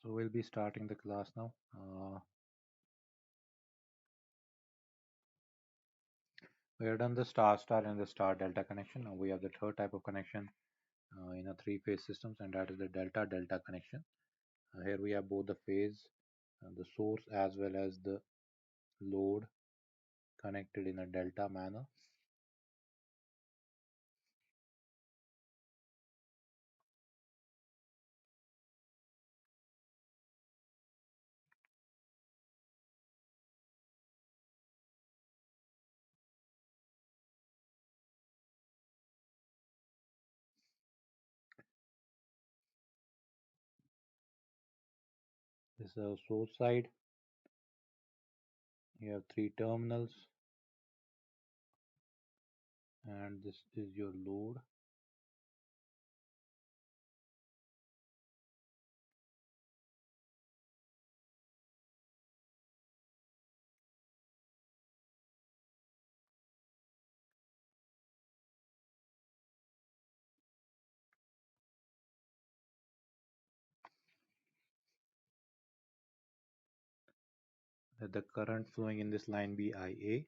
So we'll be starting the class now. We have done the star-star and the star-delta connection. Now we have the third type of connection in a three-phase systems, and that is the delta-delta connection. Here we have both the phase, the source as well as the load connected in a delta manner. This is the source side. You have three terminals, and this is your load. Let the current flowing in this line be IA,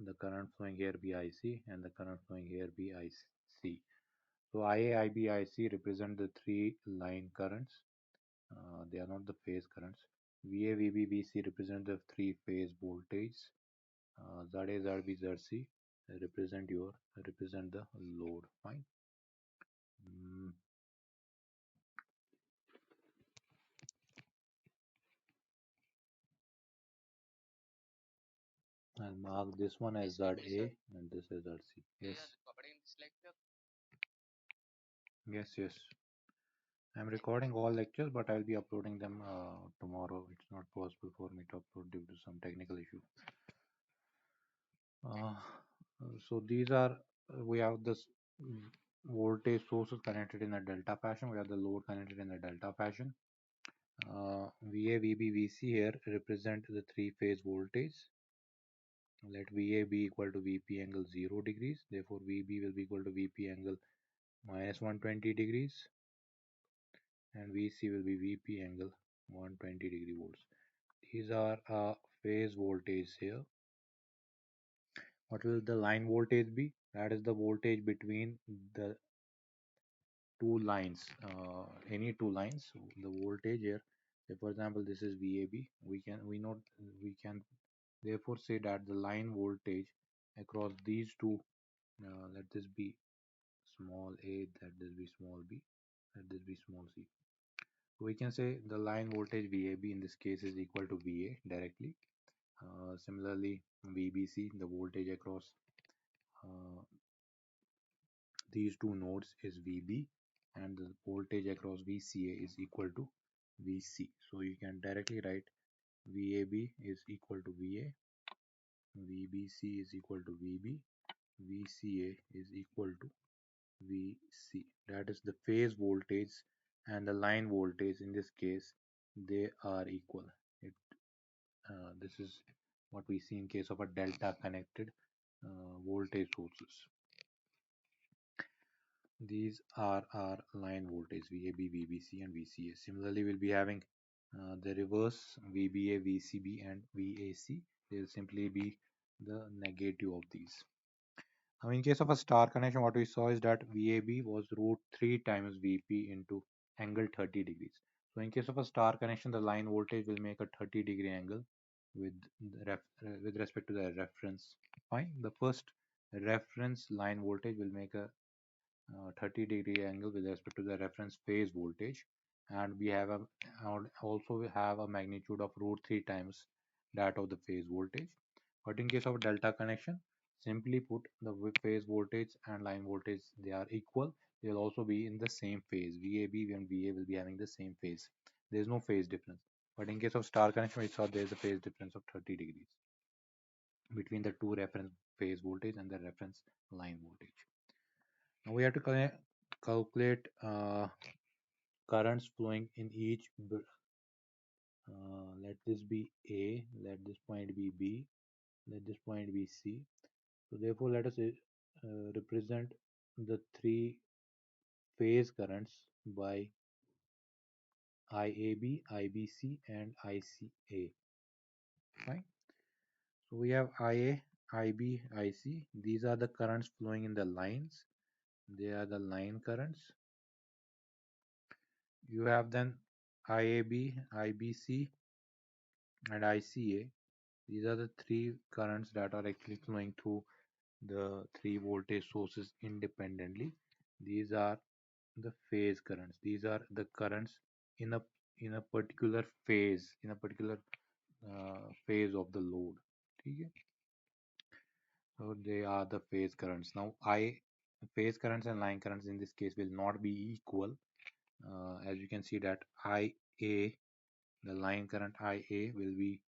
the current flowing here be IC, and the current flowing here be IC. So IA, IB, IC represent the three line currents. They are not the phase currents. VA, VB, VC represent the three phase voltage. ZA, ZB, ZC represent the load. Fine. Mm, I'll mark this one as ZA and this as ZC. Yes. Yes, yes. I'm recording all lectures, but I'll be uploading them tomorrow. It's not possible for me to upload due to some technical issue. Uh, so these are we have this voltage sources connected in a delta fashion. We have the load connected in a delta fashion. VA, VB, VC here represent the three-phase voltage. Let VA be equal to VP angle 0 degrees. Therefore, VB will be equal to VP angle minus 120 degrees, and VC will be VP angle 120 degree volts. These are phase voltage here. What will the line voltage be? That is the voltage between the two lines, any two lines. So the voltage here, say for example, this is VAB. We can therefore say that the line voltage across these two, let this be small a, let this be small b, let this be small c. So we can say the line voltage VAB in this case is equal to VA directly. Similarly, VBC, the voltage across uh, these two nodes is VB, and the voltage across VCA is equal to VC. So you can directly write VAB is equal to VA, VBC is equal to VB, VCA is equal to VC. That is the phase voltage and the line voltage. In this case, they are equal. This is what we see in case of a delta connected voltage sources. These are our line voltage VAB, VBC and VCA. Similarly, we'll be having the reverse VBA, VCB and VAC. They'll simply be the negative of these. Now in case of a star connection, what we saw is that VAB was root 3 times VP into angle 30 degrees. So in case of a star connection, the line voltage will make a 30-degree angle with with respect to the reference. Fine. The first reference line voltage will make a 30-degree angle with respect to the reference phase voltage, and we have also have a magnitude of root 3 times that of the phase voltage. But in case of delta connection, simply put, the phase voltage and line voltage, they are equal. They will also be in the same phase. VAB and VA will be having the same phase. There is no phase difference. But in case of star connection, we saw there is a phase difference of 30 degrees between the two reference phase voltage and the reference line voltage. Now we have to calculate currents flowing in each. Let this be A, let this point be B, let this point be C. So therefore, let us represent the three phase currents by IAB, IBC, and ICA. Fine. So we have IA, IB, IC. These are the currents flowing in the lines. They are the line currents. You have then IAB, IBC, and ICA. These are the three currents that are actually flowing through the three voltage sources independently. These are the phase currents. These are the currents in a particular phase, in a particular phase of the load. Okay? So they are the phase currents. Now phase currents and line currents in this case will not be equal. As you can see that IA, the line current IA will be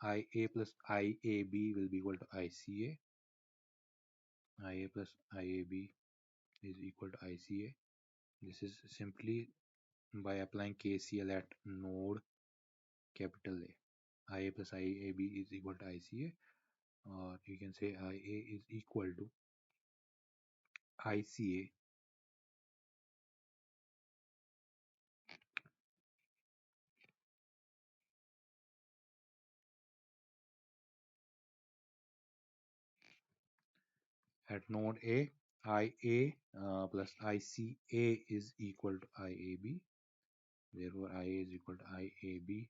IA plus IAB will be equal to ICA. IA plus IAB is equal to ICA. This is simply by applying KCL at node capital A. IA plus IAB is equal to ICA, or you can say IA is equal to ICA at node A. IA plus ICA is equal to IAB. Therefore, IA is equal to IAB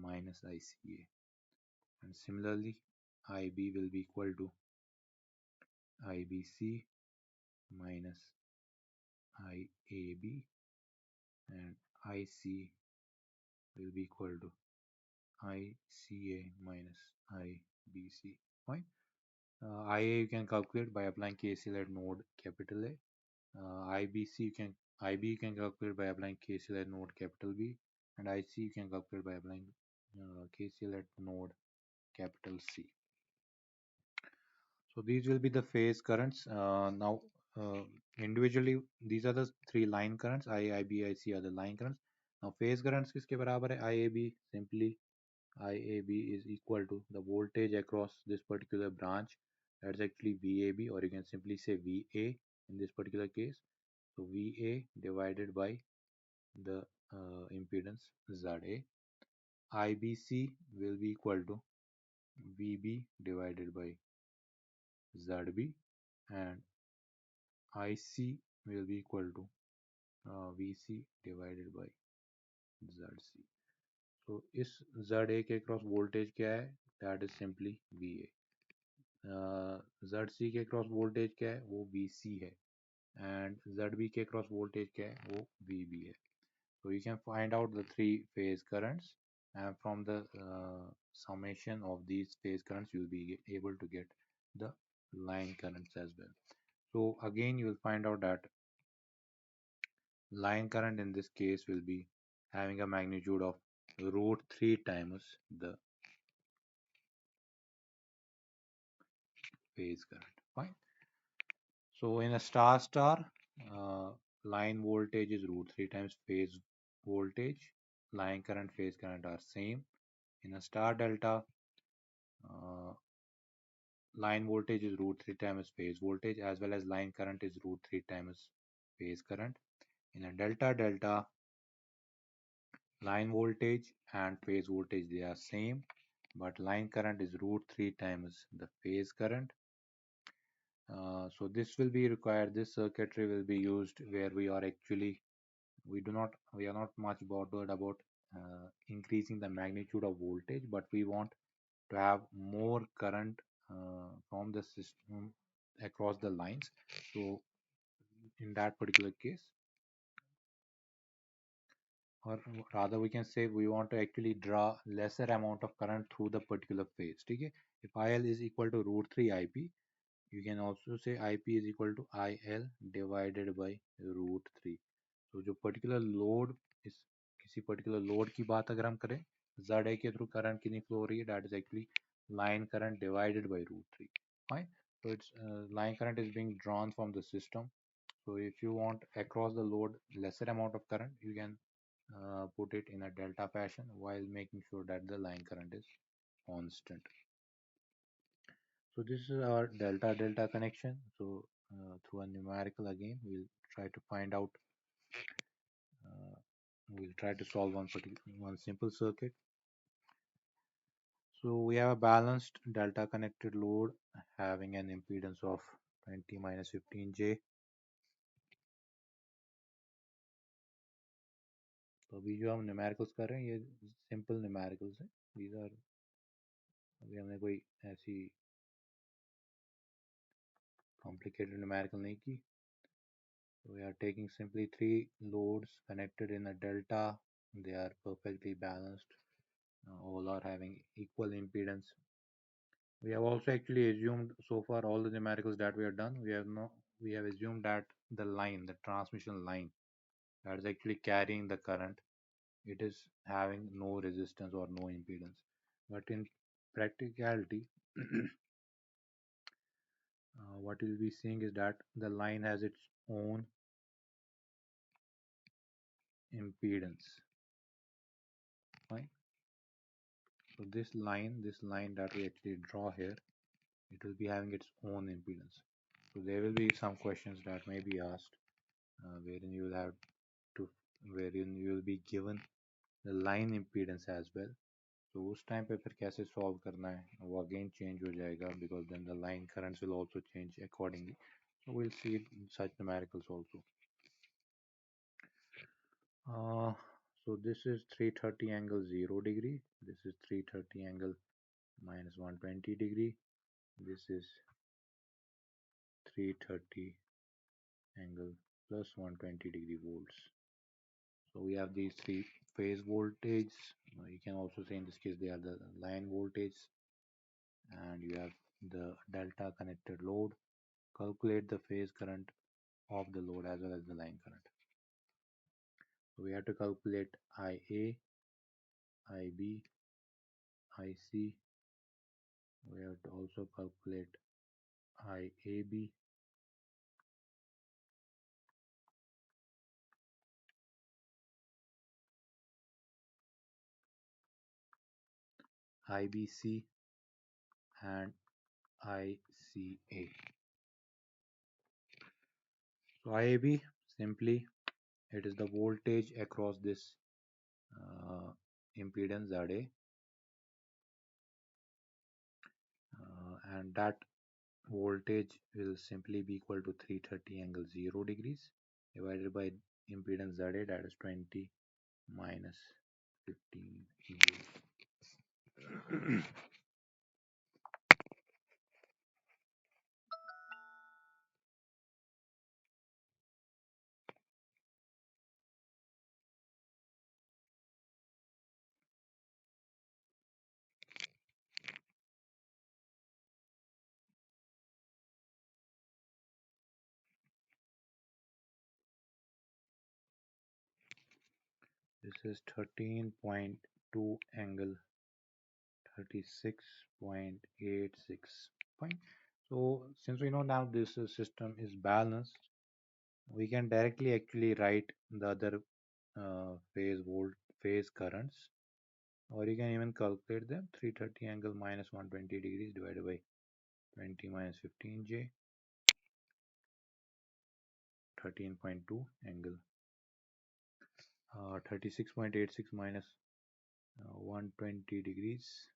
minus ICA. And similarly, IB will be equal to IBC minus IAB, and IC will be equal to ICA minus IBC. Fine. IA you can calculate by applying KCL at node capital A. IB you can calculate by applying KCL at node capital B, and IC you can calculate by applying KCL at node capital C. So these will be the phase currents. Now individually these are the three line currents. IB, IC are the line currents. Now phase currents किसके बराबर है? IAB. Simply IAB is equal to the voltage across this particular branch. That's actually VAB, or you can simply say VA in this particular case. So VA divided by the impedance ZA. IBC will be equal to VB divided by ZB, and IC will be equal to VC divided by ZC. So इस ZA के cross voltage क्या है? That is simply VA. ZC के cross voltage क्या है? वो VC है. And ZB के क्रॉस वोल्टेज क्या है? वो VB है. So you can find out the three phase currents, and from the summation of these phase currents you will be able to get the line currents as well. So again you will find out that line current in this case will be having a magnitude of root 3 times the phase current. Fine. So in a star star, line voltage is root 3 times phase voltage. Line current, phase current are same. In a star delta, uh, line voltage is root 3 times phase voltage, as well as line current is root 3 times phase current. In a delta delta, line voltage and phase voltage they are same, but line current is root 3 times the phase current. So this will be required, this circuitry will be used where we are actually we are not much bothered about increasing the magnitude of voltage, but we want to have more current from the system across the lines. So in that particular case, or rather we can say we want to actually draw lesser amount of current through the particular phase. Okay? If IL is equal to root 3 IP, you can also say IP is equal to IL divided by root 3. तो जो particular load इस किसी particular load की बात अगर हम करें, ZA के थ्रू करंट कितनी फ्लो हो रही है, that is actually line current divided by root 3. Fine. So it's line current is being drawn from the system. So if you want across the load lesser amount of current, you can put it in a delta fashion while making sure that the line current is constant. So this is our delta delta connection. So through a numerical again, we'll try to find out We'll try to solve one simple circuit. So we have a balanced delta connected load having an impedance of 20 minus 15J. तो अभी जो हम numericals कर रहे हैं ये simple numericals हैं. These are अभी हमने कोई ऐसी complicated numerical नहीं की. So we are taking simply three loads connected in a delta. They are perfectly balanced. All are having equal impedance. We have also actually assumed so far all the numericals that we have done. We have assumed that the line, the transmission line, that is actually carrying the current, it is having no resistance or no impedance. But in practicality, what we'll be seeing is that the line has its own impedance. Fine. So this line that we actually draw here, it will be having its own impedance. So there will be some questions that may be asked, wherein you will have to, wherein you will be given the line impedance as well. So उस time पे फिर कैसे solve करना है, वो again change हो जाएगा because then the line currents will also change accordingly. So we'll see such numericals also. So this is 330 angle 0 degree. This is 330 angle minus 120 degree. This is 330 angle plus 120 degree volts. So we have these three phase voltage. You can also say in this case they are the line voltage, and you have the delta connected load. Calculate the phase current of the load as well as the line current. So we have to calculate IA, IB, IC. We have to also calculate IAB, IBC, and ICA. So IAB, simply it is the voltage across this impedance ZA, and that voltage will simply be equal to 330 angle 0 degrees divided by impedance ZA, that is 20 minus 15 volts. This is 13.2 angle 36.86 point. So since we know now this system is balanced, we can directly actually write the other phase currents, or you can even calculate them. 330 angle minus 120 degrees divided by 20 minus 15J, 13.2 angle 36.86 minus 120 degrees,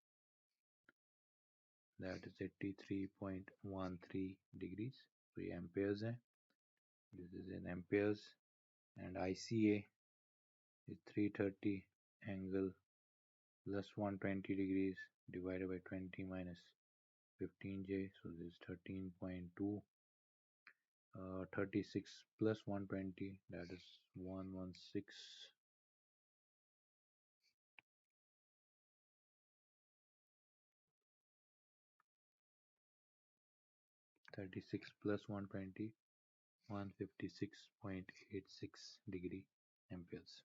that is 83.13 degrees. So ये amperes है. This is in amperes, and ICA is 330 angle plus 120 degrees divided by 20 minus 15J. So this is 13.2, 36 plus 120, that is 116. 36 plus 120, 156.86 degree amperes.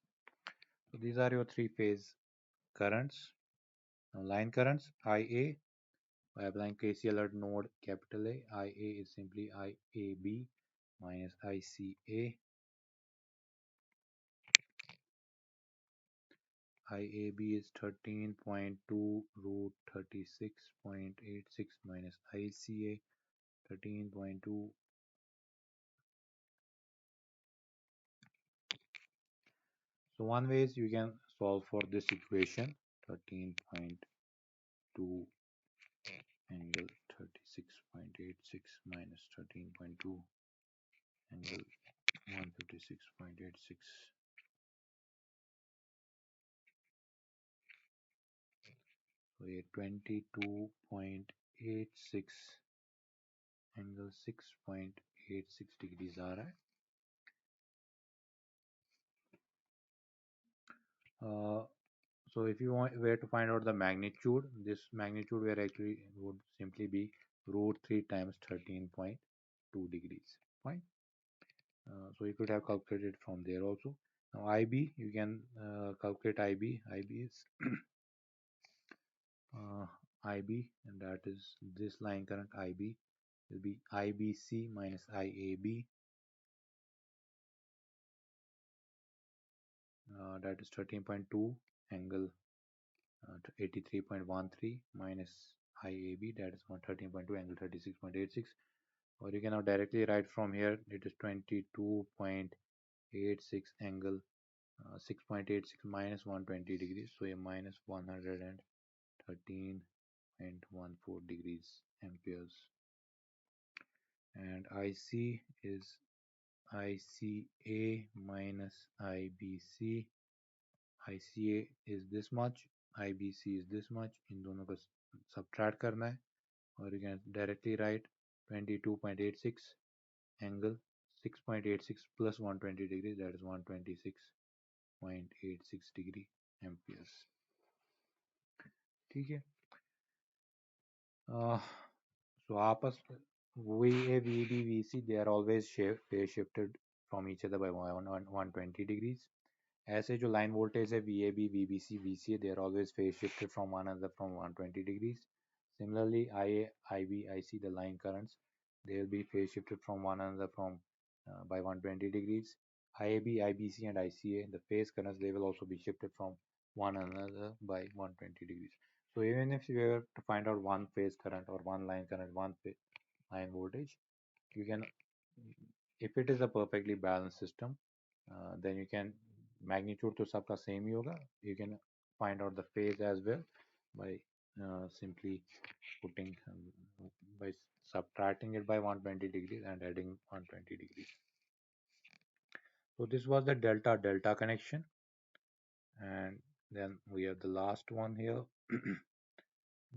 So these are your three phase currents. Now line currents, IA, by applying KCL at node capital A, IA is simply IAB minus ICA. IAB is 13.2 root 36.86 minus ICA 13.2. So So one way is you can solve for this equation 13.2 angle 36.86 minus 13.2 angle 156.86. So ये 22.86 angle 6.86 degrees आ रहा है. So if you were to find out the magnitude, this magnitude where actually would simply be root 3 times 13.2 degrees. Fine. So you could have calculated from there also. Now IB, you can calculate IB. IB is IB, and that is this line current IB will be IBC minus IAB. That is 13.2 angle 83.13 minus IAB, that is 13.2 angle 36.86. Or you can now directly write from here, it is 22.86 angle 6.86 minus 120 degrees, so a minus 113.14 degrees amperes. And IC is ICA minus IBC. ICA is this much, IBC is this much. इन दोनों को subtract करना है, और you can directly write 22.86 angle 6.86 plus 120 degrees, that is 126.86 degree amperes. ठीक है. So आपस VA, VB, VC, they are always phase shifted from each other by 120 degrees. ऐसे जो line voltage है VAB, VBC, VCA, they are always phase shifted from one another from 120 degrees. Similarly, IA, IB, IC, the line currents, they will be phase shifted from one another from by 120 degrees. IAB, IBC, and ICA, the phase currents, they will also be shifted from one another by 120 degrees. So even if you were to find out one phase current or one line current, one line voltage, you can, if it is a perfectly balanced system, then you can, magnitude to सबका same ही होगा. You can find out the phase as well by simply putting by subtracting it by 120 degrees and adding 120 degrees. So this was the delta delta connection, and then we have the last one here,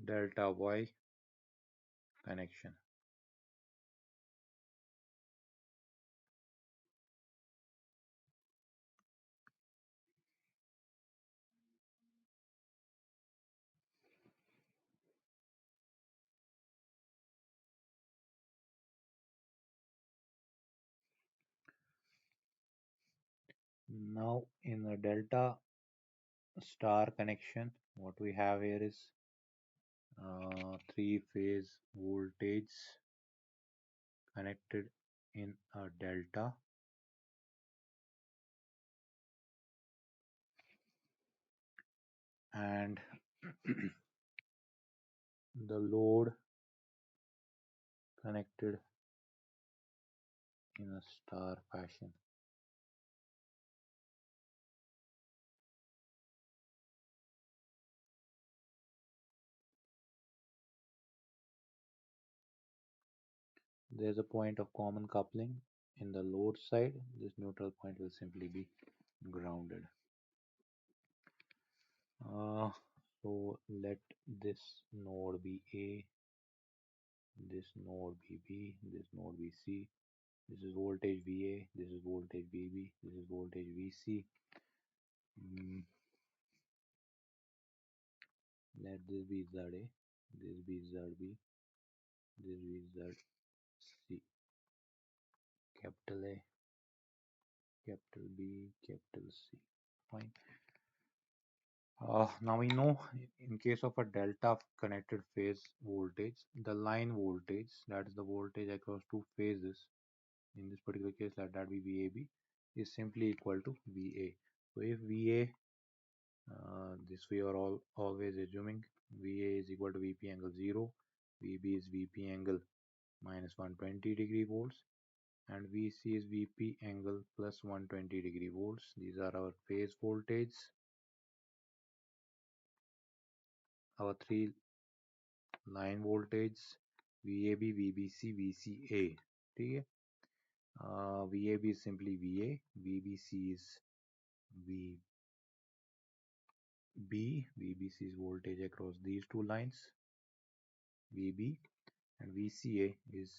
delta Y connection. Now in the delta star connection, what we have here is three phase voltage connected in a delta, and the load connected in a star fashion. There's a point of common coupling in the load side. This neutral point will simply be grounded. So let this node be A, this node be B, this node be C. This is voltage VA, this is voltage VB, this is voltage VC. Let this be ZA, this be ZB, this be ZC. Capital A, capital B, capital C. Fine. Now we know in case of a delta connected phase voltage, the line voltage, that is the voltage across two phases, in this particular case let that be VAB, is simply equal to VA. So if VA, this we are always assuming VA is equal to VP angle 0, VB is VP angle minus 120 degree volts, and VC is VP angle plus 120 degree volts. These are our phase voltage, our three line voltage VAB, VBC, VCA. ठीक है, VAB is simply VA, VBC is VB, VBC is voltage across these two lines VB, and VCA is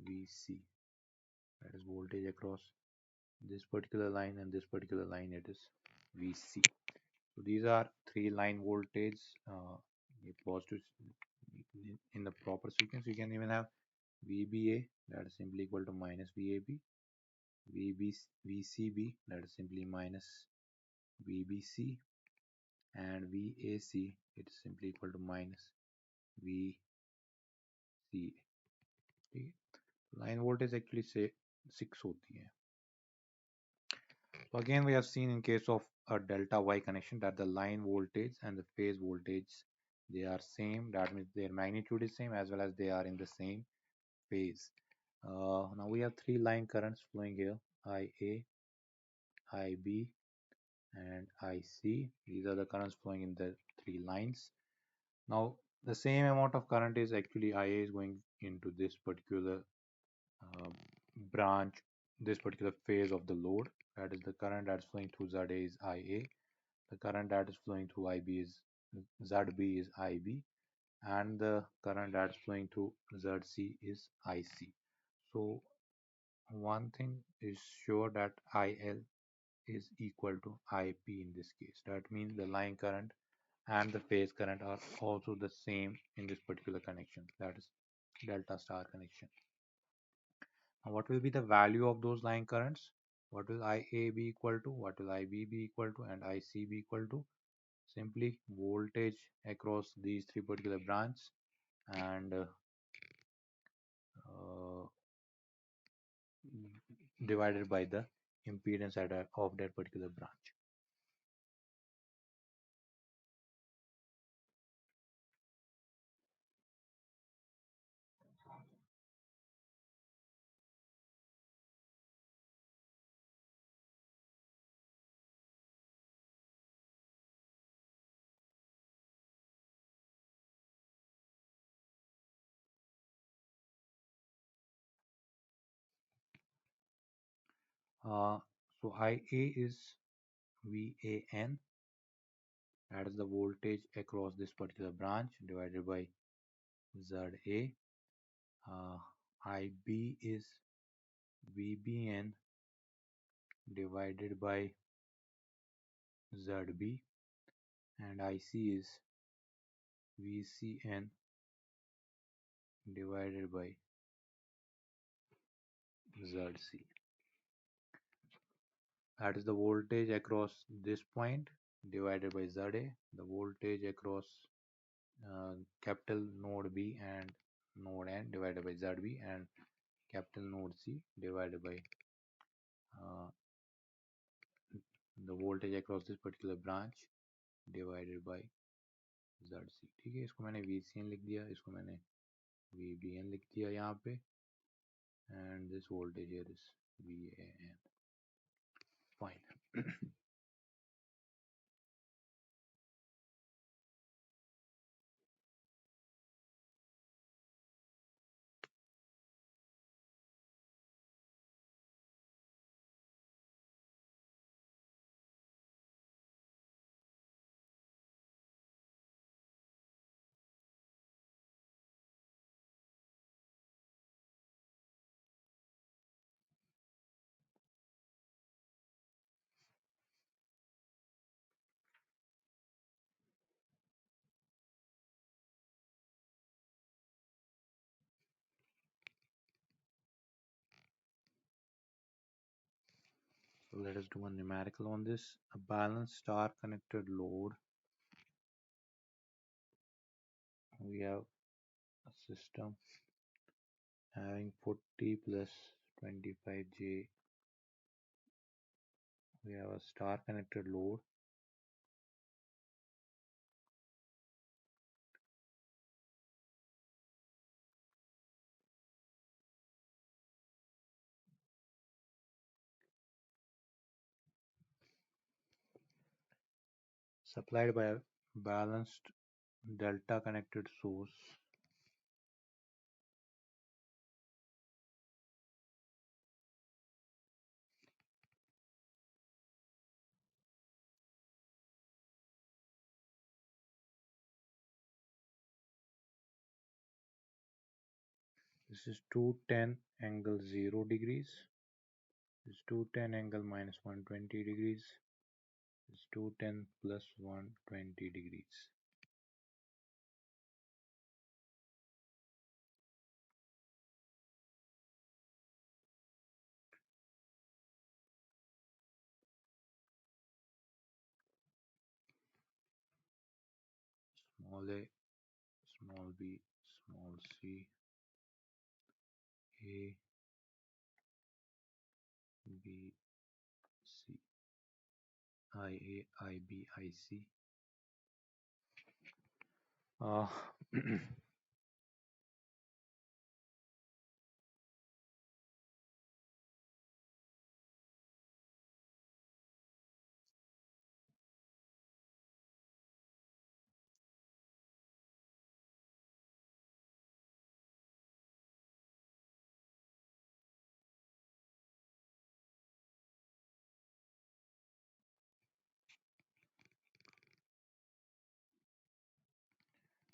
VC, that is voltage across this particular line, and this particular line it is VC. So these are three line voltage positive in the proper sequence. You can even have VBA, that is simply equal to minus VAB, VCB, that is simply minus VBC, and VAC, it is simply equal to minus VCA. ठीक है, line voltage actually से 6 होती है. So again we have seen in case of a delta Y connection that the line voltage and the phase voltage, they are same. That means their magnitude is same as well as they are in the same phase. Now we have three line currents flowing here, IA, IB, and IC. These are the currents flowing in the three lines. Now the same amount of current is actually IA is going into this particular branch, this particular phase of the load. That is the current that's flowing through ZA is IA. The current that is flowing through IB is ZB is IB, and the current that's flowing through ZC is IC. So one thing is sure that IL is equal to IP in this case. That means the line current and the phase current are also the same in this particular connection, that is delta star connection. Now what will be the value of those line currents? What will IA be equal to? What will IB be equal to? And IC be equal to? Simply voltage across these three particular branches and divided by the impedance of that particular branch. So IA is VAN, that is the voltage across this particular branch, divided by ZA. IB is VBN divided by ZB, and IC is VCN divided by ZC. That is the voltage across this point divided by ZA, the voltage across capital node B and node N divided by ZB, and capital node C divided by the voltage across this particular branch divided by ZC. ठीक है, इसको मैंने VCN लिख दिया, इसको मैंने VBN लिख दिया यहाँ पे, and this voltage here is VAN. Fine. So let us do a numerical on this. A balanced star connected load. We have a system having 40 plus 25J. We have a star connected load. supplied by a balanced delta connected source this is 210 angle 0 degrees. This is 210 angle minus 120 degrees. This is 210 plus 120 degrees. Small a, small b, small c, a, b, c, I a, I b, I c. Uh,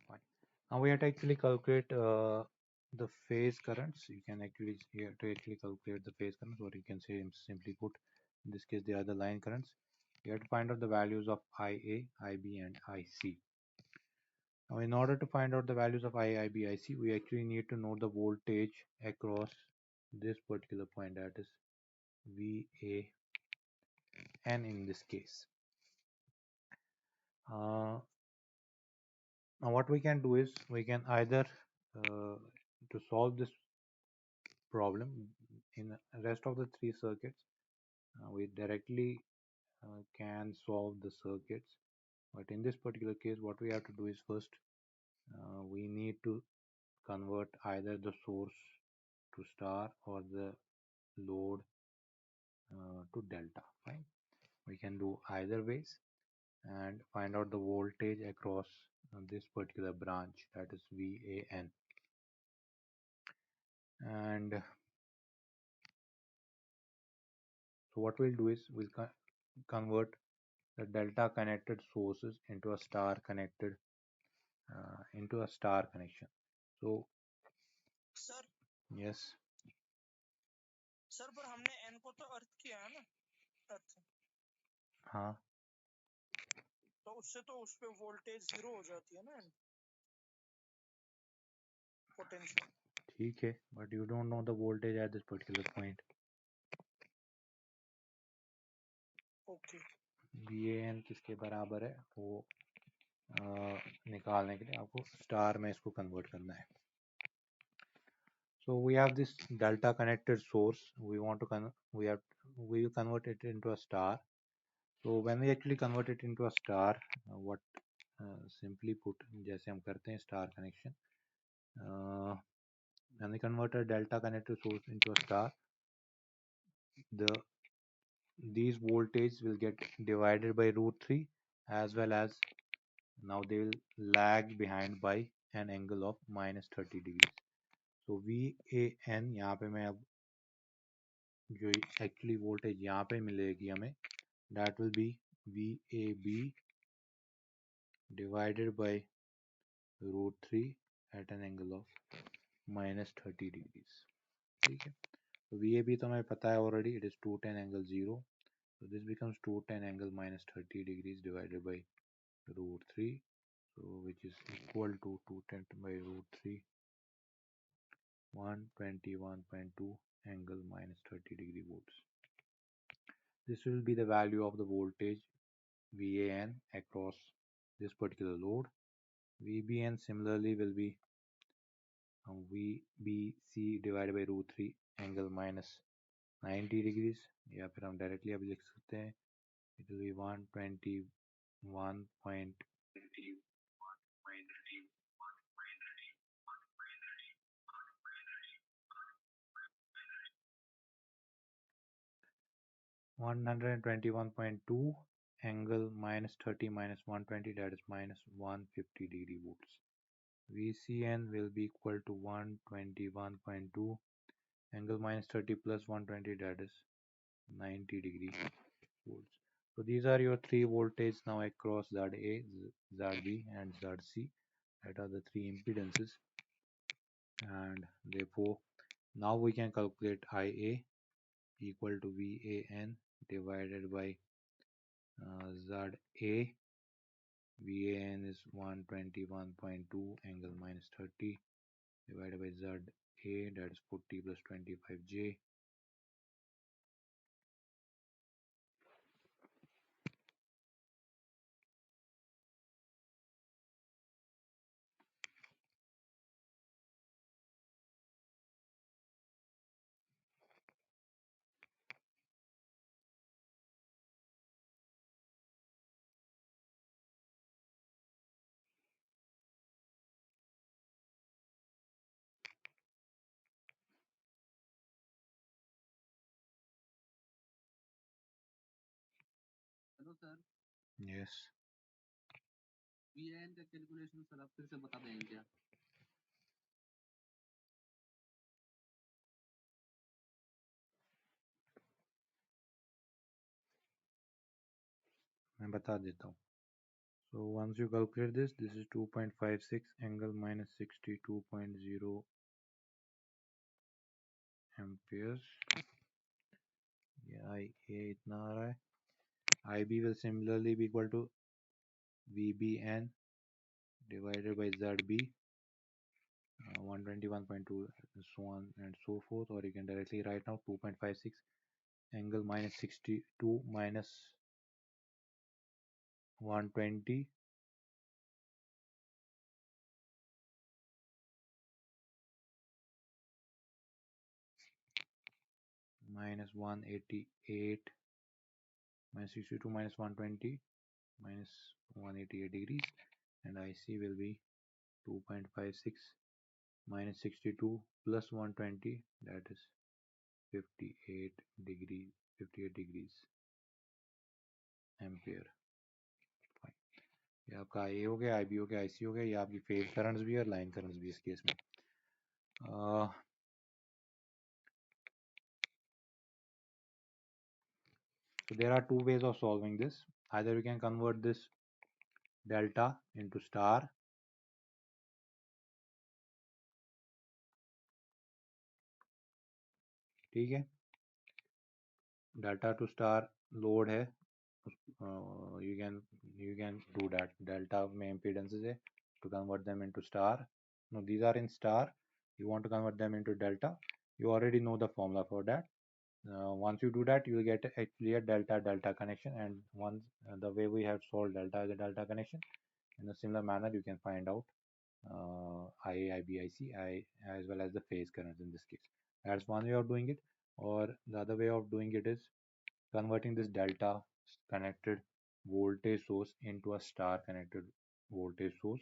fine. Now we have to actually calculate the phase currents. You can actually here to actually calculate the phase currents, or you can say simply put, in this case they are the line currents. You have to find out the values of IA, IB, and IC. Now, in order to find out the values of IA, IB, IC, we actually need to know the voltage across this particular point, that is VA N in this case. Now what we can do is we can either to solve this problem in the rest of the three circuits we directly can solve the circuits, but in this particular case what we have to do is first we need to convert either the source to star or the load to delta. Fine, we can do either ways and find out the voltage across this particular branch, that is VAN. And so what we'll do is we'll convert the delta connected sources into a star connected into a star connection. So sir yes, sir पर हमने n को तो अर्थ किया है ना, अर्थ हाँ तो उससे तो उस पे वोल्टेज 0 हो जाती है ना, पोटेंशियल. ठीक है, but you don't know the voltage at this particular point. Okay, VAN किसके बराबर है वो निकालने के लिए आपको स्टार में इसको कन्वर्ट करना है. So we have this delta connected source. We want to we will convert it into a star. So when we actually convert it into a star, what simply put, जैसे हम करते हैं star connection, when we convert a delta connected source into a star, these voltage will get divided by root 3, as well as now they will lag behind by an angle of minus 30 degrees. So VAN यहाँ पे मैं अब जो actually voltage यहाँ पे मिलेगी हमें, that will be VAB divided by root 3 at an angle of minus 30 degrees. ठीक है, तो VAB तो हमें पता है already, it is 210 angle 0. So this becomes 210 angle minus 30 degrees divided by root 3, so which is equal to 210 by root 3, 121.2 angle minus 30 degree volts. This will be the value of the voltage VAN across this particular load. VBN similarly will be VBC divided by root 3 angle minus 90 degrees, या फिर हम directly अब लिख सकते हैं, it will be 121. 121.2 angle minus 30 minus 120, that is minus 150 degree volts. VCN will be equal to 121.2 angle minus 30 plus 120, that is 90 degree volts. So these are your three voltages now across ZA, ZB and ZC. That are the three impedances, and therefore now we can calculate IA equal to VAN divided by ZA. VAN is 121.2 angle minus 30 divided by ZA, that is 40 plus 25J. Hello sir, Yes, VN का calculation sir आप फिर से बता देंगे क्या? मैं बता देता हूँ. So once you calculate this is 2.56 angle minus 62.0 amperes. Yeah, IA इतना आ रहा है. IB will similarly be equal to VBN divided by ZB, 121.2, so on and so forth, or you can directly write now 2.56 angle minus 62 minus 120 minus 188 minus 62 minus 120 minus 188 degrees, and IC will be 2.56 minus 62 plus 120, that is 58 degrees ampere. ये आपका आई हो गया, IB हो गया, IC हो गया. ये आपकी फेज करंट्स भी है और लाइन करंट्स भी इस केस में. So there are two ways of solving this. Either you can convert this delta into star, ठीक है. डेल्टा टू स्टार लोड है, you can do that. Delta में impedances है, to convert them into star. No, these are in star. You want to convert them into delta. You already know the formula for that. Once you do that, you will get a clear delta connection. And once the way we have solved delta as a delta connection, in a similar manner you can find out IA, IB, IC, as well as the phase currents in this case. That's one way of doing it. Or the other way of doing it is converting this delta connected voltage source into a star connected voltage source,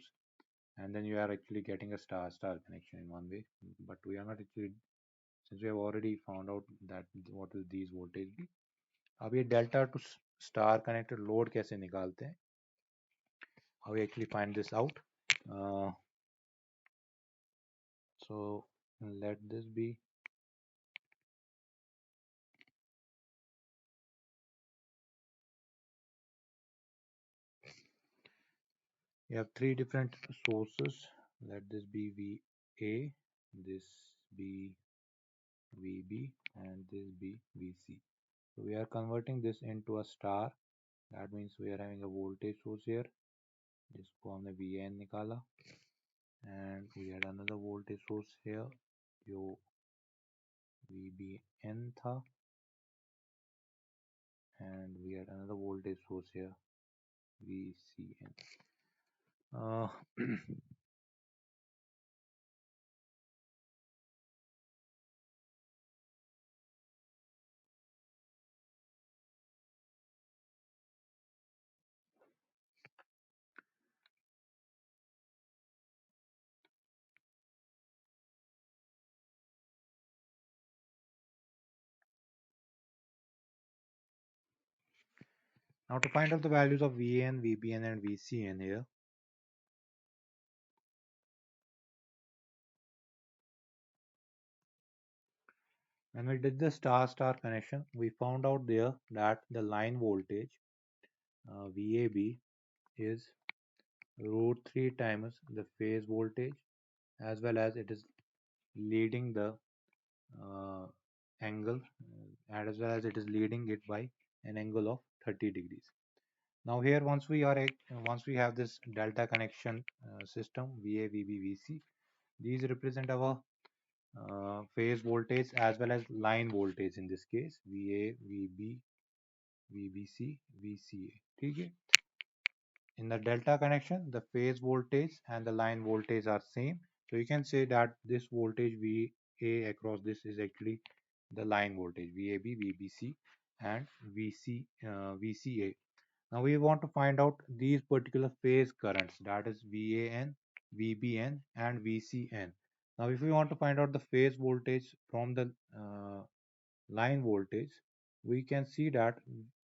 and then you are actually getting a star connection in one way. But we are not actually, since we have already found out that what will these voltage be. अब ये delta to star connected load कैसे निकालते हैं? How we actually find this out? So let this be you have three different sources. Let this be VA, this be VB, and this be VC. So we are converting this into a star. That means we are having a voltage source here. जिसको हमने VN निकाला, and we had another voltage source here जो VBN था, and we had another voltage source here VCN. Now to find out the values of VAN, VBN and VCN here, when we did the star-star connection, we found out there that the line voltage VAB is root 3 times the phase voltage, as well as it is leading the uh, angle, as well as it is leading it by an angle of 30 degrees. Now here, once we have this delta connection system VA, VB, VC, these represent our phase voltage as well as line voltage in this case VA, VB, VBC, VCA. ठीक है? In the delta connection, the phase voltage and the line voltage are same. So you can say that this voltage VA across this is actually the line voltage VAB, VBC, and VCA. Now we want to find out these particular phase currents, that is VAN, VBN, and VCN. Now if we want to find out the phase voltage from the line voltage, we can see that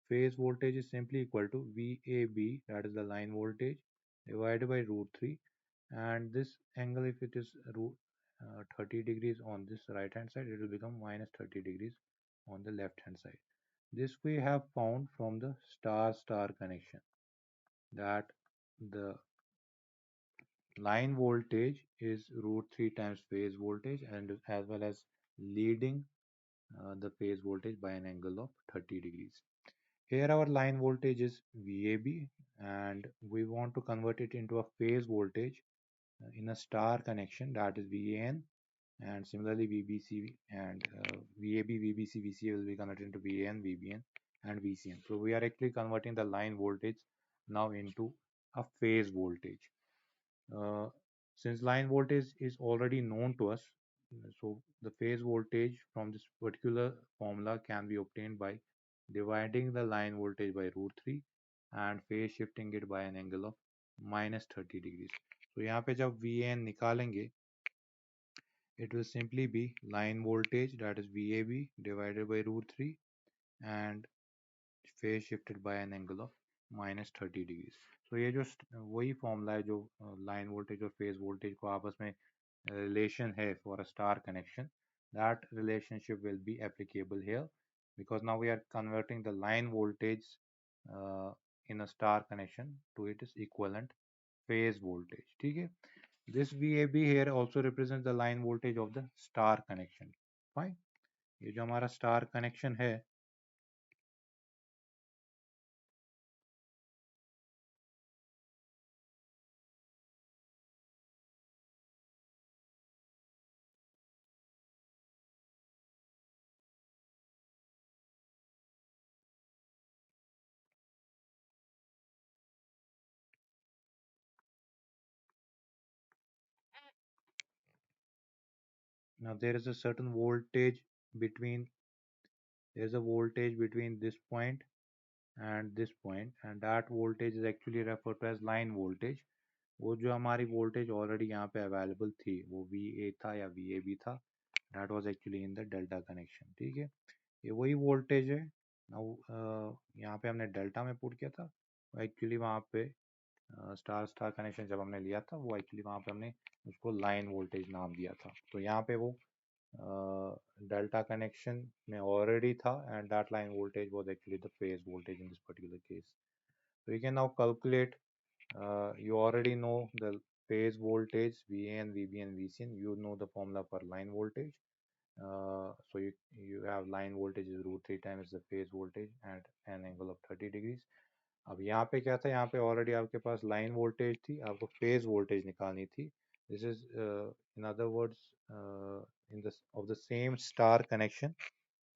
phase voltage is simply equal to VAB, that is the line voltage, divided by root 3, and this angle, if it is root 30 degrees on this right hand side, it will become minus 30 degrees on the left hand side. This we have found from the star-star connection, that the line voltage is root 3 times phase voltage, and as well as leading the phase voltage by an angle of 30 degrees. Here our line voltage is VAB, and we want to convert it into a phase voltage in a star connection, that is VAN, and similarly VBC and VAB, VBC, VCA will be converted into VAN, VBN and VCN. So we are actually converting the line voltage now into a phase voltage. Since line voltage is already known to us, so the phase voltage from this particular formula can be obtained by dividing the line voltage by root 3 and phase shifting it by an angle of minus 30 degrees. So यहाँ पे जब VAN निकालेंगे, it will simply be line voltage, that is VAB, divided by root 3 and phase shifted by an angle of minus 30 degrees. So ये जो वही formula है जो line voltage और फेज वोल्टेज को आपस में relation है for a star connection, that relationship will be applicable here, because now we are converting the line voltage in a star connection to its equivalent phase voltage. ठीक है? This VAB here also represents the line voltage of the star connection. Fine. ये जो हमारा star connection है, now there is a certain voltage between, there is a voltage between this point and this point, and that voltage is actually referred to as line voltage. वो जो हमारी voltage already यहाँ पे available थी, वो VA था या VAB था, that was actually in the delta connection. ठीक है? ये वही voltage है. Now यहाँ पे हमने delta में put किया था, एक्चुअली वहाँ पे स्टार स्टार कनेक्शन जब हमने लिया था, वो एक्चुअली वहाँ पे हमने उसको लाइन वोल्टेज नाम दिया था. तो यहाँ पे वो delta connection में already था, and that line voltage was actually the phase voltage in this particular case. So you can now calculate, you already know the phase voltage VAN, VBN, VCN. You know the formula for line voltage. So you have line voltage is root 3 times the phase voltage at an angle of 30 degrees. अब यहाँ पे क्या था, यहाँ पे already आपके पास line voltage थी, आपको फेज वोल्टेज निकालनी थी. This is in other words in the of the same star connection,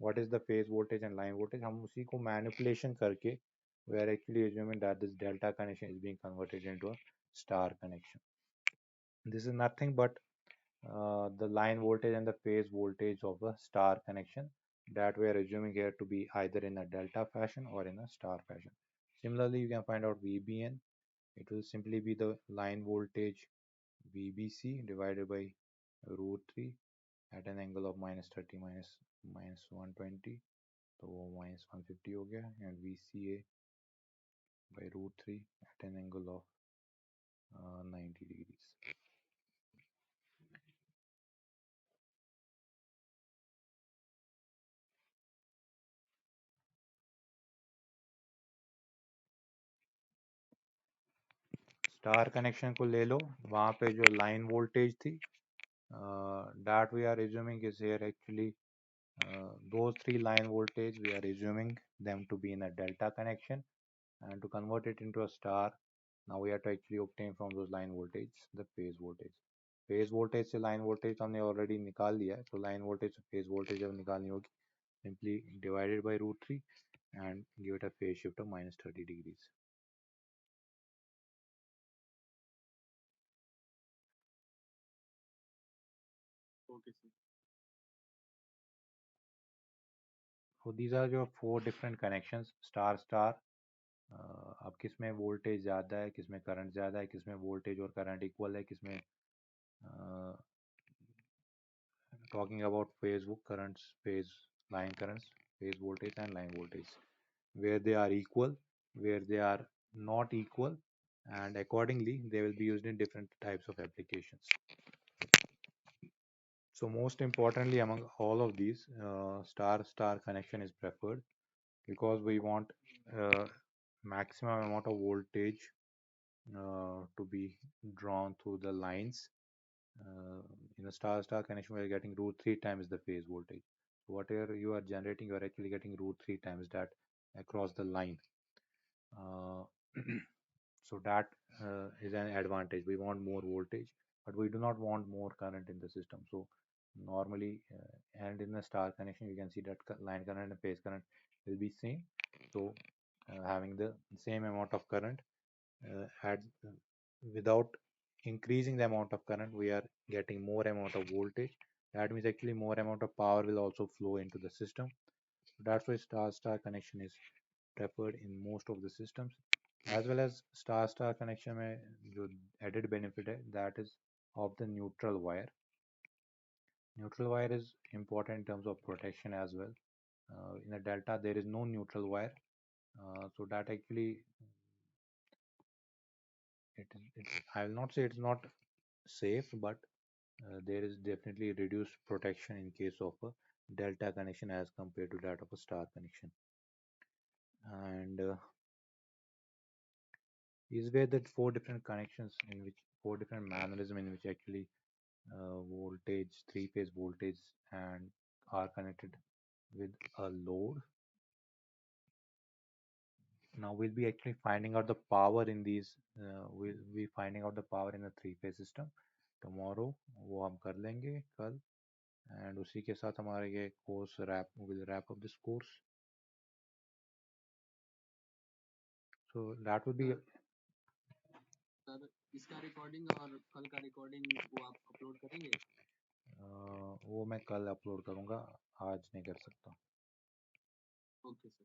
what is the phase voltage and line voltage, हम उसी को मैनिपुलेशन करके we are actually assuming that this delta connection is being converted into a star connection. This is nothing but the line voltage and the phase voltage of a star connection that we are assuming here to be either in a delta fashion or in a star fashion. Similarly, you can find out VBN. It will simply be the line voltage VBC divided by root 3 at an angle of minus 30 minus 120, तो minus 150 हो गया, and VCA by root 3 at an angle of 90 degrees. Star connection को ले लो, वहाँ पे जो line voltage थी, that we are assuming is here actually those three line voltage, we are assuming them to be in a delta connection, and to convert it into a star, now we have to actually obtain from those line voltage the phase voltage. Phase voltage से line voltage हमने already निकाल लिया है, तो line voltage से phase voltage जब निकालनी होगी, simply divided by root 3 and give it a phase shift of minus 30 degrees. Okay, sir. So these are your four different connections, star star. अब किस में वोल्टेज ज़्यादा है, किस में करंट ज़्यादा है, किस में वोल्टेज और करंट इक्वल है, किस में talking about phase currents, phase line currents, phase voltage and line voltage, where they are equal, where they are not equal, and accordingly they will be used in different types of applications. So most importantly among all of these, star-star connection is preferred because we want maximum amount of voltage to be drawn through the lines. In a star-star connection, we are getting root 3 times the phase voltage. So whatever you are generating, you are actually getting root 3 times that across the line. Uh, so that is an advantage. We want more voltage, but we do not want more current in the system. So normally, and in a star connection, you can see that line current and phase current will be same. So having the same amount of current without increasing the amount of current, we are getting more amount of voltage. That means actually more amount of power will also flow into the system. That's why star-star connection is preferred in most of the systems. As well as star-star connection में जो added benefit है, that is of the neutral wire. Neutral wire is important in terms of protection as well. In a delta, there is no neutral wire, so that actually I will not say it's not safe, but there is definitely reduced protection in case of a delta connection as compared to that of a star connection. And these were the four different connections in which four different mannerism in which actually voltage, three-phase voltage, and are connected with a load. Now we'll be actually finding out the power in these. We'll be finding out the power in a three-phase system tomorrow. वो हम कर लेंगे कल, and उसी के साथ हमारा ये course will wrap up this course. So that would be. Sir इसका रिकॉर्डिंग और कल का रिकॉर्डिंग वो आप अपलोड करेंगे? वो मैं कल अपलोड करूँगा, आज नहीं कर सकता. Okay sir.